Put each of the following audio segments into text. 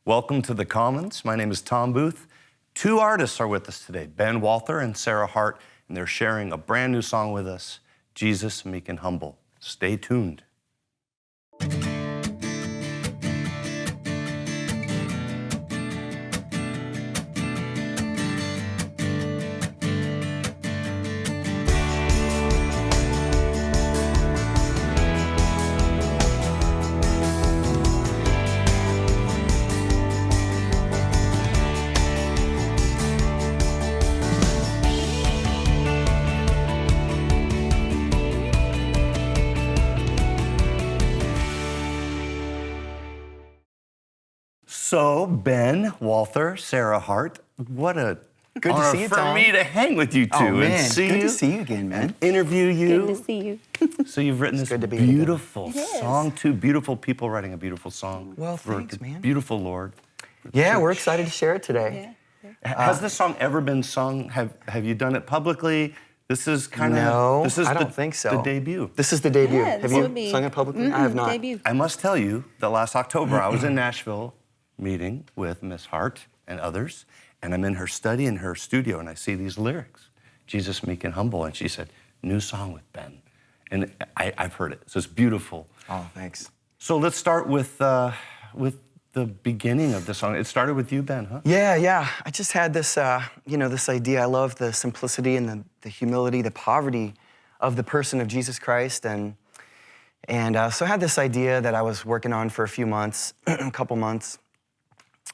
Welcome to the Commons. My name is Tom Booth. Two artists are with us today, Ben Walther and Sarah Hart, and they're sharing a brand new song with us, Jesus, Meek and Humble. Stay tuned. So, Ben Walther, Sarah Hart, what a Good to honor see you, for Tom. me to hang with you two Oh, man. and see Good you. to see you again, man. And interview you. Good to see you. So you've written this good to be beautiful together. It is. song, two beautiful people writing a beautiful song. Well, for thanks, the man. Beautiful Lord. Yeah, we're excited to share it today. Yeah. Has this song ever been sung? Have you done it publicly? This is kind of No, This is I don't think so. The debut. This is the debut. Yeah, Have this you would be- sung it publicly? I have not. Debut. I must tell you that last October I was in Nashville meeting with Miss Hart and others, and I'm in her study in her studio, and I see these lyrics, Jesus, Meek and Humble, and she said, "New song with Ben," and I've heard it, so it's beautiful. Oh, thanks. So let's start with the beginning of the song. It started with you, Ben, huh? Yeah. I just had this, this idea. I love the simplicity and the humility, the poverty of the person of Jesus Christ, and so I had this idea that I was working on for a few months, a couple months.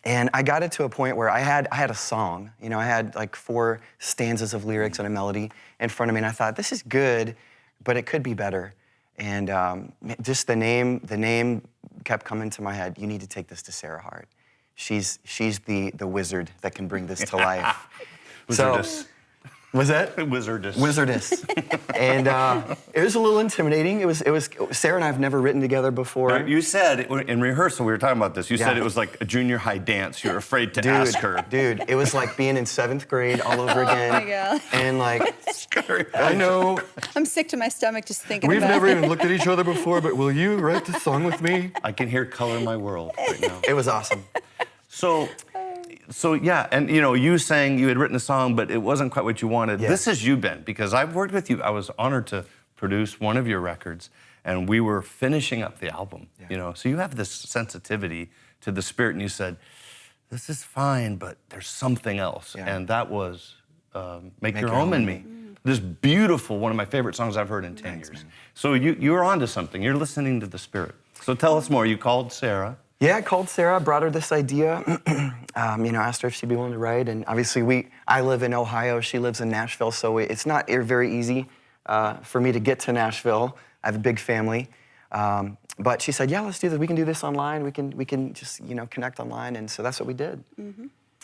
And I got it to a point where I had a song. I had like 4 stanzas of lyrics and a melody in front of me, and I thought, this is good, but it could be better. And just the name kept coming to my head. You need to take this to Sarah Hart. She's the wizard that can bring this to life. Wizardess. Was that? Wizardess. Wizardess. And it was a little intimidating. It was. Sarah and I have never written together before. Now, you said, in rehearsal, we were talking about this, you said Yeah. it was like a junior high dance. You were afraid to ask her. Dude, it was like being in 7th grade all over again. Oh my God. And like, Scary. I know I'm sick to my stomach just thinking we've about never it. even looked at each other before, but will you write this song with me? I can hear Color My World right now. It was awesome. So yeah, and you saying you had written a song, but it wasn't quite what you wanted. Yeah. This is you, Ben, because I've worked with you. I was honored to produce one of your records, and we were finishing up the album. Yeah. So you have this sensitivity to the Spirit, and you said, "This is fine, but there's something else," Yeah. and that was "Make Your Home in Me." This beautiful, one of my favorite songs I've heard in 10 years. man. So you're onto something. You're listening to the Spirit. So tell us more. You called Sarah. Yeah, I called Sarah, brought her this idea, asked her if she'd be willing to write, and obviously I live in Ohio, she lives in Nashville, so it's not very easy for me to get to Nashville. I have a big family, but she said, yeah, let's do this. We can do this online. We can just connect online, and so that's what we did.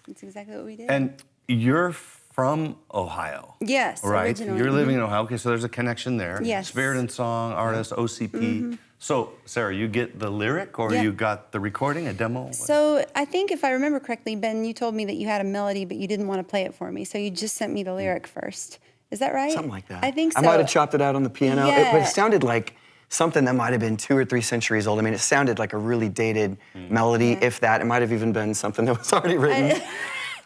That's exactly what we did. And you're from Ohio. Yes, Right? originally. You're living in Ohio. Okay, so there's a connection there. Yes. Spirit and Song, artist, OCP. So, Sarah, you get the lyric or Yeah. you got the recording, a demo? So I think if I remember correctly, Ben, you told me that you had a melody, but you didn't want to play it for me. So you just sent me the lyric first. Is that right? Something like that. I think so. I might have chopped it out on the piano. Yeah. But it sounded like something that might have been 2 or 3 centuries old. I mean, it sounded like a really dated melody, Yeah. if that. It might have even been something that was already written.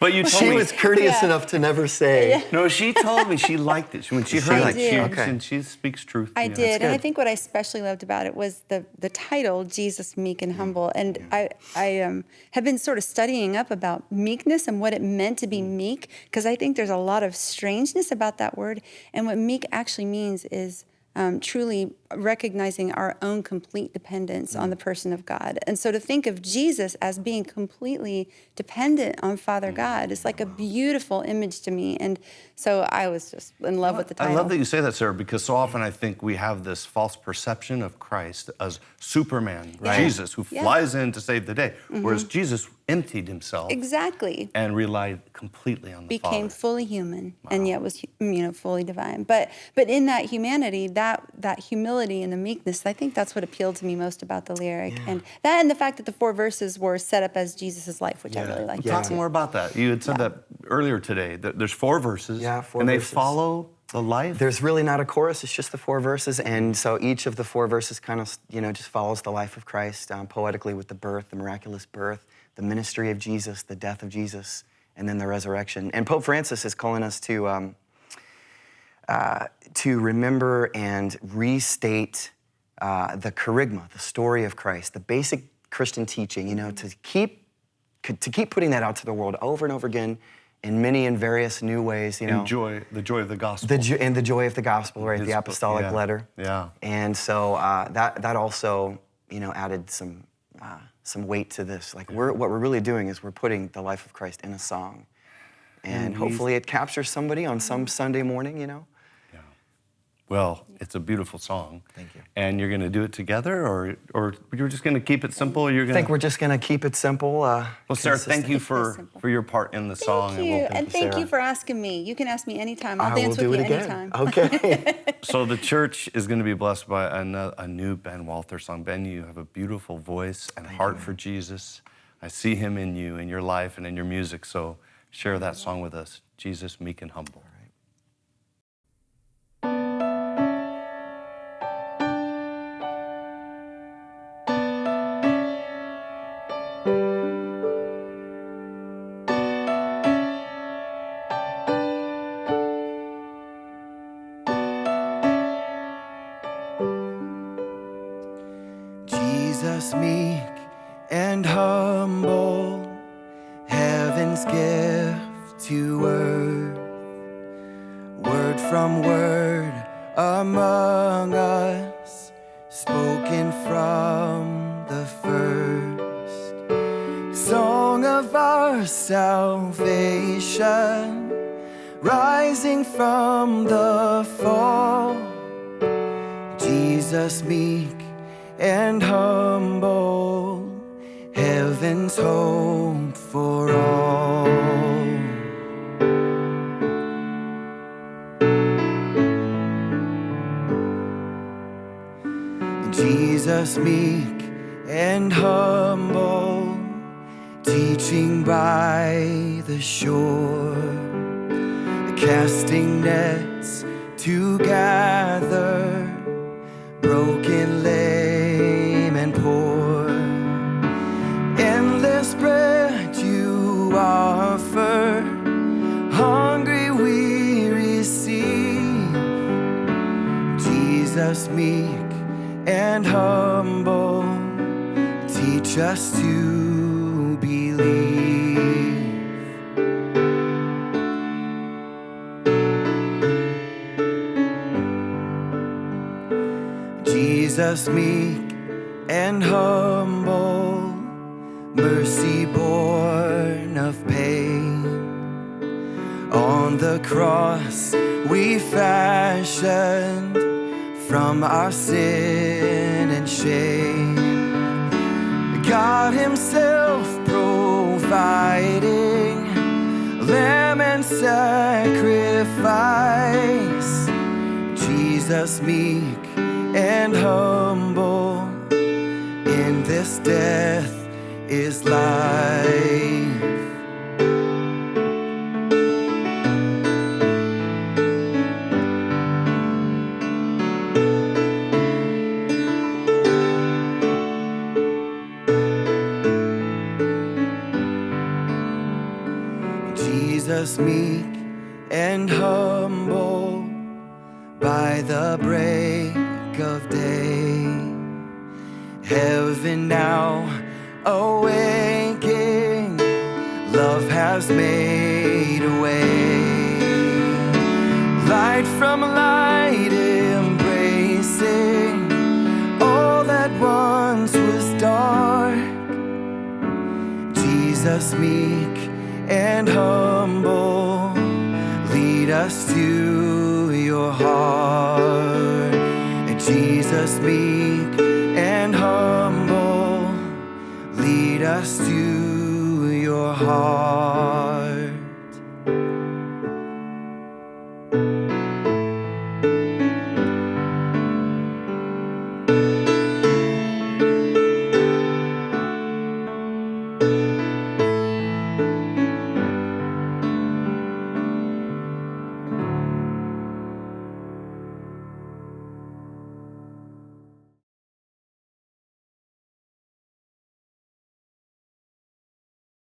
But you told She me. was courteous Yeah. enough to never say. No, she told me she liked it. When she heard I it, did. and she speaks truth. I you know. did, and I good. think what I especially loved about it was the title, Jesus, Meek and Humble. And I have been sort of studying up about meekness and what it meant to be meek, because I think there's a lot of strangeness about that word. And what meek actually means is truly recognizing our own complete dependence on the person of God. And so to think of Jesus as being completely dependent on Father God is like a beautiful image to me. And so I was just in love with the title. I love that you say that, Sarah, because so often I think we have this false perception of Christ as Superman, Right. Jesus, who Yeah. flies in to save the day, whereas Jesus emptied himself Exactly. and relied completely on the Became Father. fully human and yet was fully divine. But in that humanity, that humility and the meekness, I think that's what appealed to me most about the lyric. And the fact that the 4 verses were set up as Jesus' life, which I really liked. Talk too. more about that. You had said that earlier today. That there's 4 verses, Yeah, 4 and they verses. follow The life. There's really not a chorus, it's just the 4 verses. And so each of the 4 verses kind of, just follows the life of Christ poetically with the birth, the miraculous birth, the ministry of Jesus, the death of Jesus, and then the resurrection. And Pope Francis is calling us to remember and restate the kerygma, the story of Christ, the basic Christian teaching, to keep putting that out to the world over and over again in many and various new ways, the joy of the gospel. And the joy of the gospel, right? The apostolic letter. Yeah. And so that also, added some weight to this. Like what we're really doing is we're putting the life of Christ in a song, and hopefully it captures somebody on some Sunday morning, Yeah. Well, it's a beautiful song. Thank you. And you're going to do it together, or you're just going to keep it simple? I think we're just going to keep it simple. Well, Sarah, thank you for your part in the song. Thank you, and thank you for asking me. You can ask me anytime. I'll dance with you anytime. Okay. So the church is going to be blessed by a new Ben Walther song. Ben, you have a beautiful voice and heart for Jesus. I see him in you, in your life, and in your music. So share that song with us, Jesus, Meek and Humble. Jesus, meek and humble, heaven's gift to earth, word from word among us, spoken from the first, song of our salvation, rising from the fall, Jesus, meek and humble, heaven's hope for all. Jesus, meek and humble, teaching by the shore, casting nets to gather broken, lame, and poor. Endless bread you offer, hungry we receive. Jesus, meek and humble, teach us to believe. Jesus, meek and humble, mercy born of pain. On the cross we fashioned from our sin and shame. God himself providing lamb and sacrifice. Jesus, meek and humble, in this death is life. Jesus, meek and humble, by the break of day, heaven now awaking, love has made a way. Light from light embracing all that once was dark. Jesus, meek and humble, lead us to your heart. Jesus, meek and humble, lead us to your heart.